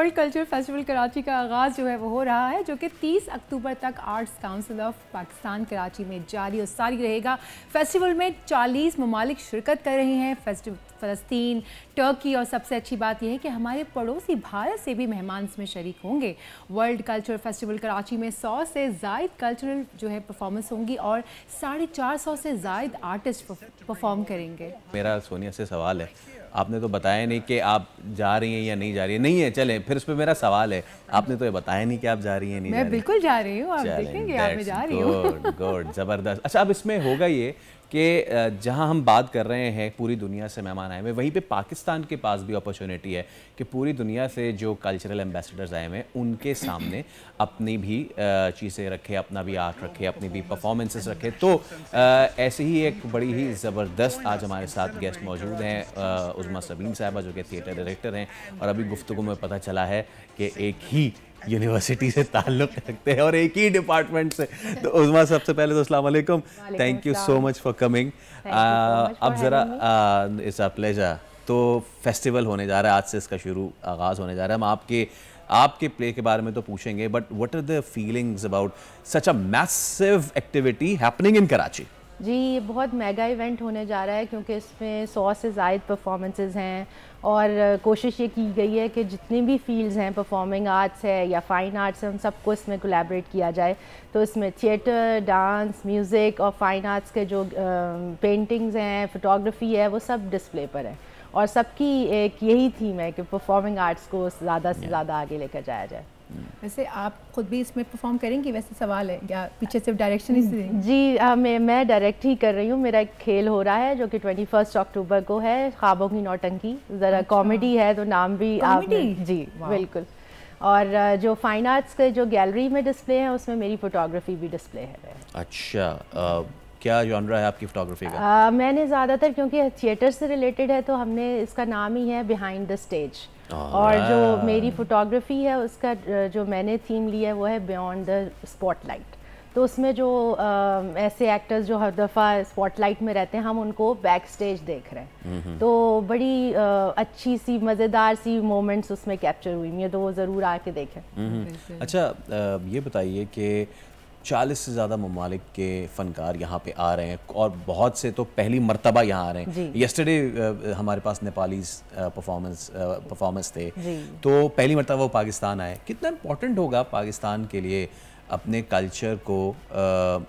World culture festival Karachi का आगाज़ जो है वो हो रहा है, जो कि 30 अक्टूबर तक arts council of Pakistan Karachi में जारी और सारी रहेगा। फेस्टिवल में 40 ममालिक शिरकत कर रहे हैं, फ़लस्तीन, टर्की, और सबसे अच्छी बात यह है कि हमारे पड़ोसी भारत से भी मेहमान इसमें शरीक होंगे। वर्ल्ड कल्चर फेस्टिवल कराची में 100 से ज़ायद कल्चरल जो है परफॉर्मेंस होंगी और 450 से ज़ायद आर्टिस्ट परफॉर्म करेंगे। मेरा सोनिया से सवाल है, आपने तो बताया नहीं कि आप जा रही हैं या नहीं जा रही हैं। नहीं है, चले फिर उस पर मेरा सवाल है, आपने तो ये बताया नहीं कि आप जा रही हैं नहीं मैं जा रही। बिल्कुल जा रही हूँ, आप देखेंगे आप मैं जा रही हूँ। गुड, ज़बरदस्त। अच्छा, अब इसमें होगा ये कि जहां हम बात कर रहे हैं पूरी दुनिया से मेहमान आए हुए, वहीं पे पाकिस्तान के पास भी अपॉर्चुनिटी है कि पूरी दुनिया से जो कल्चरल एम्बेसडर्स आए हुए हैं उनके सामने अपनी भी चीज़ें रखे, अपना भी आर्ट रखे, अपनी भी परफॉर्मेंसेस रखे। तो ऐसे ही एक बड़ी ही ज़बरदस्त आज हमारे साथ गेस्ट मौजूद हैं, उज़मा सबीन साहिबा जो कि थिएटर डायरेक्टर हैं, और अभी गुफ्तगू में पता चला है कि एक ही यूनिवर्सिटी से ताल्लुक़ रखते हैं और एक ही डिपार्टमेंट से। तो उज़मा, सबसे पहले तो अस्सलाम वालेकुम, thank you so much for coming. अब ज़रा इट्स अ प्लेजर। तो फेस्टिवल होने जा रहा है, आज से इसका आगाज़ होने जा रहा है। हम आपके प्ले के बारे में तो पूछेंगे, but what are the feelings about such a massive activity happening in Karachi? जी, ये बहुत मेगा इवेंट होने जा रहा है क्योंकि इसमें 100 से ज़ायद परफॉर्मेंसेस हैं और कोशिश ये की गई है कि जितनी भी फील्ड्स हैं, परफॉर्मिंग आर्ट्स है या फ़ाइन आर्ट्स है, उन सबको इसमें कोलैबोरेट किया जाए। तो इसमें थिएटर, डांस, म्यूज़िक और फ़ाइन आर्ट्स के जो पेंटिंग्स हैं, फ़ोटोग्राफी है, वो सब डिस्प्ले पर है और सबकी एक यही थीम है कि परफॉर्मिंग आर्ट्स को ज़्यादा से ज़्यादा आगे लेकर जाया जाए। वैसे आप खुद भी इसमें परफॉर्म करेंगी? वैसे सवाल है, या पीछे सिर्फ डायरेक्शन ही से? जी, मैं डायरेक्ट ही कर रही हूँ। मेरा एक खेल हो रहा है जो कि 21 अक्टूबर को है, ख्वाबों की नौटंकी। ज़रा कॉमेडी है तो नाम भी आपने जी बिल्कुल। और जो फाइन आर्ट्स के जो गैलरी में डिस्प्ले है उसमें मेरी फोटोग्राफी भी डिस्प्ले है। अच्छा, क्या जॉनरा है आपकी फोटोग्राफी का? मैंने ज़्यादातर, क्योंकि थिएटर से रिलेटेड है तो हमने इसका नाम ही है बिहाइंड द स्टेज। और जो मेरी फ़ोटोग्राफी है उसका जो मैंने थीम लिया है वो है बियॉन्ड द स्पॉटलाइट। तो उसमें जो ऐसे एक्टर्स जो हर दफ़ा स्पॉटलाइट में रहते हैं, हम उनको बैक स्टेज देख रहे हैं। तो बड़ी अच्छी सी मज़ेदार सी मोमेंट्स उसमें कैप्चर हुई हैं, तो वो ज़रूर आके देखें। अच्छा, ये बताइए कि 40 से ज़्यादा ममालिक के फ़नकार यहाँ पे आ रहे हैं और बहुत से तो पहली मर्तबा यहाँ आ रहे हैं। येस्टरडे हमारे पास नेपालीज परफॉर्मेंस थे, तो पहली मर्तबा वो पाकिस्तान आए। कितना इम्पोर्टेंट होगा पाकिस्तान के लिए अपने कल्चर को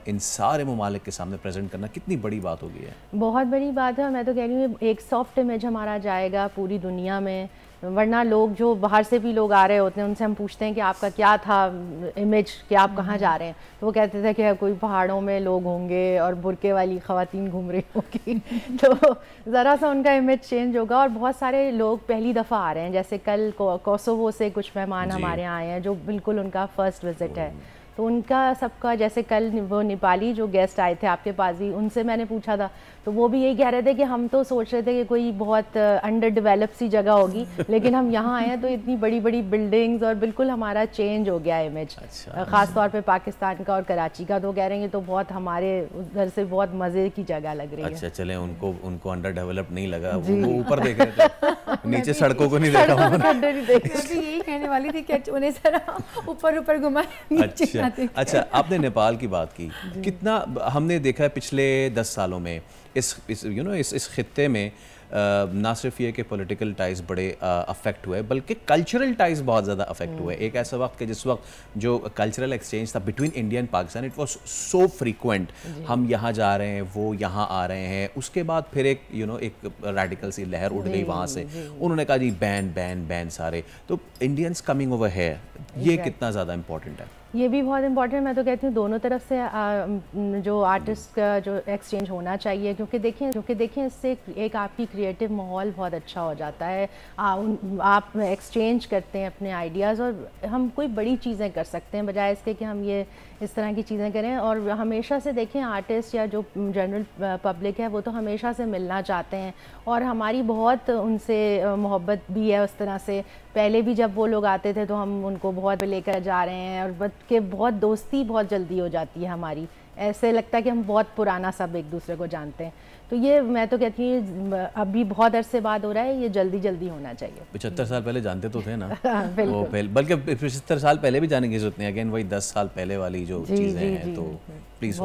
इन सारे ममालिक के सामने प्रेजेंट करना? कितनी बड़ी बात होगी है? बहुत बड़ी बात है। मैं तो कह रही हूँ एक सॉफ्ट इमेज हमारा जाएगा पूरी दुनिया में, वरना लोग जो बाहर से भी लोग आ रहे होते हैं उनसे हम पूछते हैं कि आपका क्या था इमेज, कि आप कहाँ जा रहे हैं, तो वो कहते थे कि कोई पहाड़ों में लोग होंगे और बुरके वाली ख़वातीन घूम रही होंगी। तो ज़रा सा उनका इमेज चेंज होगा। और बहुत सारे लोग पहली दफ़ा आ रहे हैं, जैसे कल कोसोवो से कुछ मेहमान हमारे यहाँ आए हैं जो बिल्कुल उनका फ़र्स्ट विज़िट है। तो उनका सबका, जैसे कल वो नेपाली जो गेस्ट आए थे आपके पास भी, उनसे मैंने पूछा था तो वो भी यही कह रहे थे कि हम तो सोच रहे थे कि कोई बहुत अंडर डेवलप सी जगह होगी, लेकिन हम यहाँ आए हैं तो इतनी बड़ी बड़ी बिल्डिंग्स और बिल्कुल हमारा चेंज हो गया इमेज। अच्छा, ख़ास तौर पे पाकिस्तान का और कराची का। तो कह रहे हैं तो बहुत हमारे उधर से बहुत मज़े की जगह लग रही है। अच्छा, चले उनको अंडर डेवलप नहीं लगा, वो ऊपर देख रहे थे, नीचे सड़कों को नहीं देखा। यही कहने वाली थी कि उन्हें जरा ऊपर घुमाए। अच्छा, आपने नेपाल की बात की, कितना हमने देखा है पिछले 10 सालों में इस खित्ते में ना सिर्फ ये कि पॉलिटिकल टाइज बड़े अफेक्ट हुए, बल्कि कल्चरल टाइज बहुत ज़्यादा अफेक्ट हुए। एक ऐसा वक्त कि जिस वक्त जो कल्चरल एक्सचेंज था between India and Pakistan, it was so frequent. हम यहाँ जा रहे हैं, वो यहाँ आ रहे हैं। उसके बाद फिर एक एक रेडिकल सी लहर उठ गई वहाँ से, उन्होंने कहा जी बैन बैन बैन सारे। तो इंडियंस कमिंग ओवर है, ये कितना ज़्यादा इम्पोर्टेंट है? ये भी बहुत इंपॉर्टेंट। मैं तो कहती हूँ दोनों तरफ से जो आर्टिस्ट का जो एक्सचेंज होना चाहिए, क्योंकि देखें इससे एक आपकी क्रिएटिव माहौल बहुत अच्छा हो जाता है। आप एक्सचेंज करते हैं अपने आइडियाज़ और हम कोई बड़ी चीज़ें कर सकते हैं, बजाय इसके कि हम ये इस तरह की चीज़ें करें। और हमेशा से देखें आर्टिस्ट या जो जनरल पब्लिक है वो तो हमेशा से मिलना चाहते हैं और हमारी बहुत उनसे मोहब्बत भी है उस तरह से। पहले भी जब वो लोग आते थे तो हम उनको बहुत लेकर जा रहे हैं और के बहुत दोस्ती बहुत जल्दी हो जाती है हमारी ऐसे लगता है कि हम बहुत पुराना सब एक दूसरे को जानते हैं। तो ये मैं तो कहती हूँ अभी बहुत अरसे बाद हो रहा है, ये जल्दी जल्दी होना चाहिए। 75 साल पहले जानते तो थे ना वो बल्कि 75 साल पहले भी जाने की जरूरत नहीं, अगेन वही 10 साल पहले वाली जो चीज़ें हैं। तो प्लीज़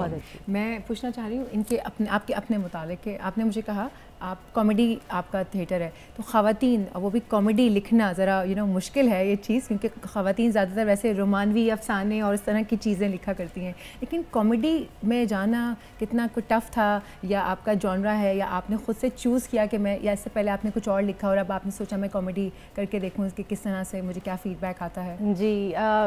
मैं पूछना चाह रही हूँ इनके आपके अपने मुतालिक के, आपने मुझे कहा आप कॉमेडी आपका थिएटर है, तो ख़वातीन वो भी कॉमेडी लिखना ज़रा मुश्किल है ये चीज़, क्योंकि ख़वातीन ज़्यादातर वैसे रोमानवी अफसाने और इस तरह की चीज़ें लिखा करती हैं, लेकिन कॉमेडी में जाना कितना कोई टफ़ था, या आपका जॉनरा है, या आपने ख़ुद से चूज़ किया कि मैं, या इससे पहले आपने कुछ और लिखा और अब आपने सोचा मैं कॉमेडी करके देखूँ कि किस तरह से मुझे क्या फ़ीडबैक आता है? जी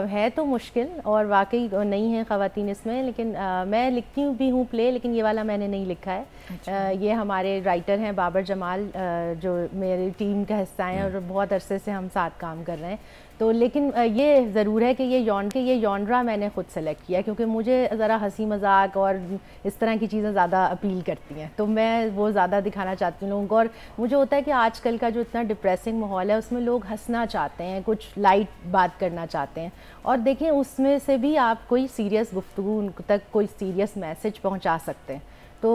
है तो मुश्किल और वाकई नहीं है ख़वातीन इसमें, लेकिन मैं लिखती भी हूँ प्ले, लेकिन ये वाला मैंने नहीं लिखा है। अच्छा। ये हमारे राइटर हैं बाबर जमाल, जो मेरी टीम का हिस्सा हैं और बहुत अरसे से हम साथ काम कर रहे हैं। तो लेकिन ये ज़रूर है कि ये जॉनरा मैंने ख़ुद सेलेक्ट किया, क्योंकि मुझे ज़रा हंसी मजाक और इस तरह की चीज़ें ज़्यादा अपील करती हैं, तो मैं वो ज़्यादा दिखाना चाहती हूँ लोगों को। और मुझे होता है कि आजकल का जो इतना डिप्रेसिंग माहौल है उसमें लोग हंसना चाहते हैं, कुछ लाइट बात करना चाहते हैं, और देखें उसमें से भी आप कोई सीरियस गुफ्तगू उन तक कोई सीरियस मैसेज पहुँचा सकते हैं, तो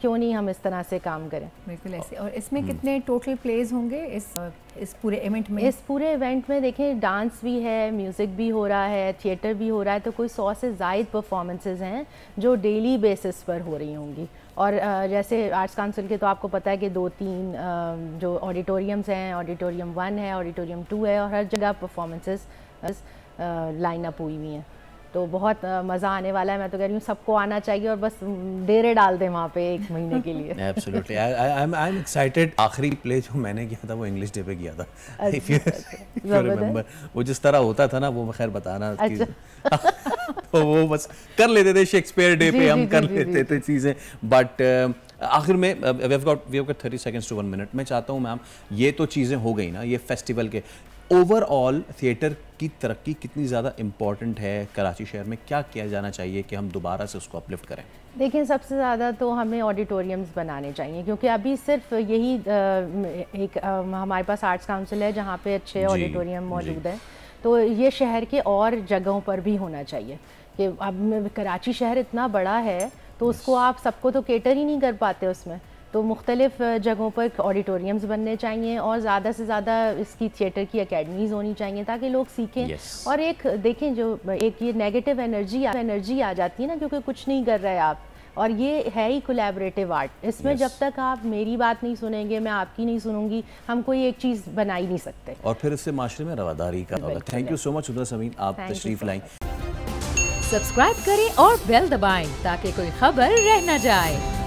क्यों नहीं हम इस तरह से काम करें। बिल्कुल ऐसे। और इसमें कितने टोटल प्लेज होंगे इस पूरे इवेंट में? इस पूरे इवेंट में देखें डांस भी है, म्यूज़िक भी हो रहा है, थिएटर भी हो रहा है, तो कोई 100 से ज़ायद परफॉर्मेंसेस हैं जो डेली बेसिस पर हो रही होंगी। और जैसे आर्ट्स काउंसिल के तो आपको पता है कि 2-3 जो ऑडिटोरियम्स हैं, ऑडिटोरियम 1 है, ऑडिटोरियम 2 है, और हर जगह परफॉर्मेंसेस लाइन अप हुई हुई हैं, तो बहुत मज़ा आने वाला है। मैं तो कह रही हूँ सबको आना चाहिए और बस डेरे डाल दें वहाँ पे 1 महीने के लिए। Absolutely, I am excited. आखिरी प्ले जो मैंने किया था वो इंग्लिश डे पे किया था, इफ यू रिमेंबर। वो जिस तरह होता था ना, वो मैं खैर बताना अच्छा। तो वो बस कर लेते थे, शेक्सपियर डे पे हम कर लेते थे चीज़ें, बट आखिर में we have got 30 seconds to 1 minute. मैं चाहता हूँ मैम, ये तो चीज़ें हो गई ना ये फेस्टिवल के, ओवरऑल थिएटर की तरक्की कितनी ज़्यादा इम्पॉर्टेंट है कराची शहर में? क्या किया जाना चाहिए कि हम दोबारा से उसको अपलिफ्ट करें? देखिए सबसे ज़्यादा तो हमें ऑडिटोरियम्स बनाने चाहिए, क्योंकि अभी सिर्फ यही एक हमारे पास आर्ट्स काउंसिल है जहाँ पे अच्छे ऑडिटोरियम मौजूद हैं, तो ये शहर के और जगहों पर भी होना चाहिए। कि अब कराची शहर इतना बड़ा है तो उसको आप सबको तो केटर ही नहीं कर पाते उसमें, तो मुख्तलिफ जगहों पर ऑडिटोरियम्स बनने चाहिए और ज़्यादा से ज़्यादा इसकी थिएटर की एकेडमीज़ होनी चाहिए ताकि लोग सीखें। और एक देखें जो एक ये नेगेटिव एनर्जी आ जाती है ना, क्योंकि कुछ नहीं कर रहे आप, और ये है ही कोलैबोरेटिव आर्ट, इसमें जब तक आप मेरी बात नहीं सुनेंगे, मैं आपकी नहीं सुनूंगी, हम कोई एक चीज़ बना ही नहीं सकते, और फिर इससे माशरे में रवादारी का होगा। थैंक यू सो मच हुदा समीन, आप तशरीफ लाएं। सब्सक्राइब करें और बेल दबाएं ताकि कोई खबर रह न जाए।